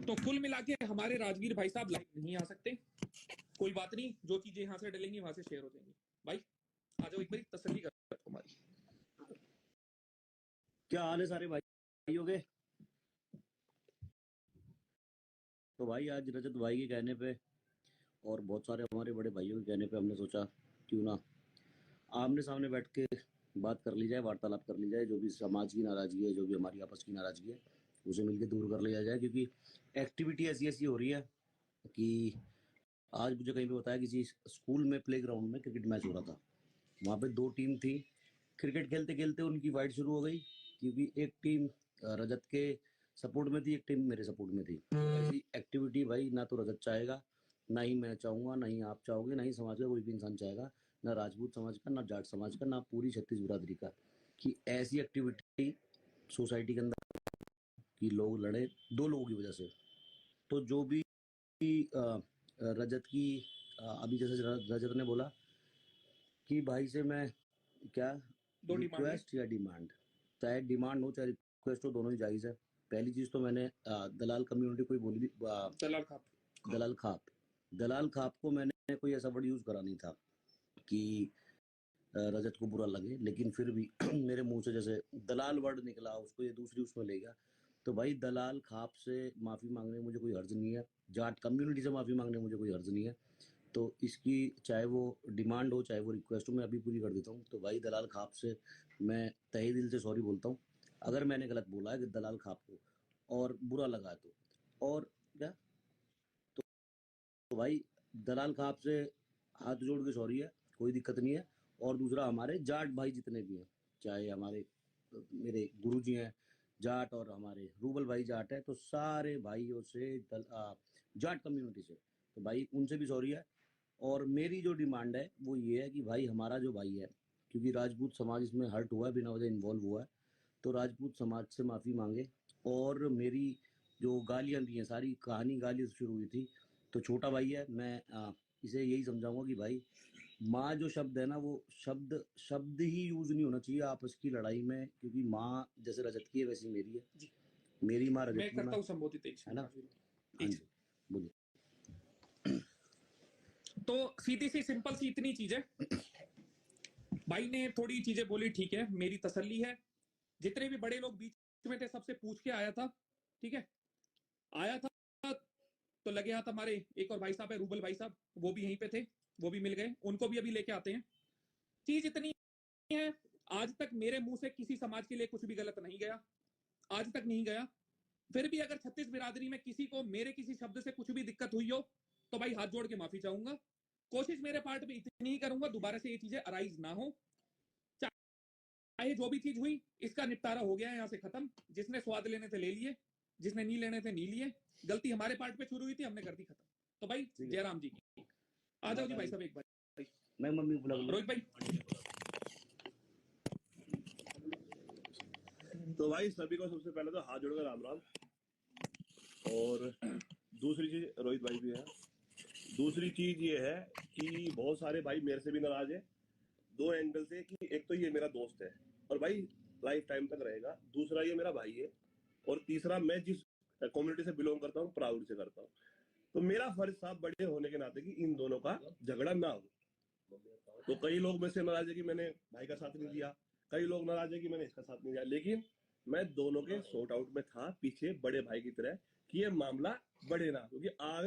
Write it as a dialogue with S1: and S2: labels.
S1: तो कुल मिला के हमारे राजवीर भाई साहब लाइव नहीं आ सकते, कोई बात नहीं, जो चीजें यहाँ से डलेंगी वहां से शेयर हो जाएंगी। भाई आ जाओ, एक बार तसल्ली कर हमारी।
S2: क्या हाल है सारे भाइयों के? तो भाई आज रजत भाई के कहने पे और बहुत सारे हमारे बड़े भाइयों के कहने पे हमने सोचा क्यों ना आमने सामने बैठ के बात कर ली जाए, वार्तालाप कर ली जाए। जो भी समाज की नाराजगी है, जो भी हमारी आपस की नाराजगी है, उसे मिलकर दूर कर लिया जाए। क्योंकि एक्टिविटी ऐसी ऐसी हो रही है कि आज मुझे कहीं पे बताया किसी स्कूल में प्लेग्राउंड में क्रिकेट मैच हो रहा था। वहाँ पे 2 टीम थी। क्रिकेट खेलते खेलते उनकी फाइट शुरू हो गई, क्योंकि एक टीम रजत के सपोर्ट में थी, एक टीम मेरे सपोर्ट में थी। ऐसी एक्टिविटी भाई ना तो रजत चाहेगा, ना ही मैं चाहूंगा, ना ही आप चाहोगे, ना ही समाज का कोई भी इंसान चाहेगा, ना राजपूत समाज का, ना जाट समाज का, ना पूरी छत्तीस बिरादरी का, कि ऐसी एक्टिविटी सोसाइटी के अंदर कि लोग लड़े 2 लोगों की वजह से। तो जो भी रजत की अभी जैसे रजत ने बोला कि भाई से मैं क्या रिक्वेस्ट या डिमांड, चाहे डिमांड हो चाहे रिक्वेस्ट हो, दोनों ही जायज है। पहली चीज तो मैंने दलाल कम्युनिटी कोई बोली थी, दलाल खाप को मैंने कोई ऐसा वर्ड यूज करा नहीं था कि रजत को बुरा लगे, लेकिन फिर भी मेरे मुंह से जैसे दलाल वर्ड निकला, उसको ये दूसरी उसमें ले गया। तो भाई दलाल खाप से माफी मांगने में मुझे कोई हर्ज नहीं है, जाट कम्युनिटी से माफी मांगने में मुझे कोई हर्ज नहीं है। तो इसकी चाहे वो डिमांड हो चाहे वो रिक्वेस्ट हो, मैं अभी पूरी कर देता हूँ। तो भाई दलाल खाप से मैं तहे दिल से सॉरी बोलता हूँ अगर मैंने गलत बोला है कि दलाल खाप को और बुरा लगा है तो। और क्या, तो भाई दलाल खाप से हाथ जोड़ के सॉरी है, कोई दिक्कत नहीं है। और दूसरा, हमारे जाट भाई जितने भी हैं, चाहे हमारे मेरे गुरुजी हैं जाट और हमारे रूबल भाई जाट है, तो सारे भाइयों से जाट कम्युनिटी से, तो भाई उनसे भी सॉरी है। और मेरी जो डिमांड है वो ये है कि भाई हमारा जो भाई है, क्योंकि राजपूत समाज इसमें हर्ट हुआ है, बिना वजह इन्वॉल्व हुआ है, तो राजपूत समाज से माफ़ी मांगे। और मेरी जो गालियाँ दी हैं, सारी कहानी गालियों से शुरू हुई थी। तो छोटा भाई है, मैं इसे यही समझाऊंगा कि भाई माँ जो शब्द है ना, वो शब्द शब्द ही यूज नहीं होना चाहिए आपस की लड़ाई में, क्योंकि माँ जैसे रजत की है वैसी मेरी है जी। मेरी माँ रजत
S1: मैं करता हूँ संबोधित, है ना?
S2: हाँ जी बोलिए।
S1: तो सीधी सी सिंपल सी इतनी चीज है, भाई ने थोड़ी चीजें बोली, ठीक है, मेरी तसल्ली है। जितने भी बड़े लोग बीच में थे सबसे पूछ के आया था, ठीक है, आया था। तो लगे हाथ हमारे एक और भाई साहब है, रूबल भाई साहब, वो भी यहीं पे थे, वो भी मिल गए, उनको भी अभी लेके आते हैं। चीज इतनी है, आज तक मेरे मुंह से किसी समाज के लिए कुछ भी गलत नहीं गया, आज तक नहीं गया। फिर भी अगर छत्तीस बिरादरी में किसी को मेरे किसी शब्द से कुछ भी दिक्कत हुई हो तो भाई हाथ जोड़ के माफी चाहूंगा। कोशिश मेरे पार्ट में इतनी ही करूंगा दोबारा से ये चीजें अराइज ना हो। चाहे जो भी चीज हुई, इसका निपटारा हो गया है, यहां से खत्म। जिसने स्वाद लेने थे ले लिए, जिसने नहीं लेने थे नहीं लिए। गलती हमारे पार्ट पे शुरू हुई थी, हमने कर दी खत्म। तो भाई जयराम जी की आ जाओ जी भाई साहब, एक बार
S2: मैं मम्मी बुला
S1: रोहित भाई।
S3: तो भाई सभी को सबसे पहले तो हाथ जोड़कर राम राम। और दूसरी चीज, रोहित भाई भी है, दूसरी चीज ये है कि बहुत सारे भाई मेरे से भी नाराज है 2 एंगल से, कि एक तो ये मेरा दोस्त है और भाई लाइफ टाइम तक रहेगा, दूसरा ये मेरा भाई है, और तीसरा मैं जिस कम्युनिटी से बिलोंग करता हूँ प्राउड से करता हूँ। तो मेरा फर्ज था बड़े होने के नाते कि इन दोनों का झगड़ा ना हो। तो कई लोग मेरे से नाराज है कि मैंने भाई का साथ नहीं दिया, कई लोग नाराज है कि मैंने इसका साथ नहीं दिया, लेकिन मैं दोनों के सॉर्ट आउट में था पीछे बड़े भाई की तरह कि ये मामला बढ़े ना, क्योंकि आग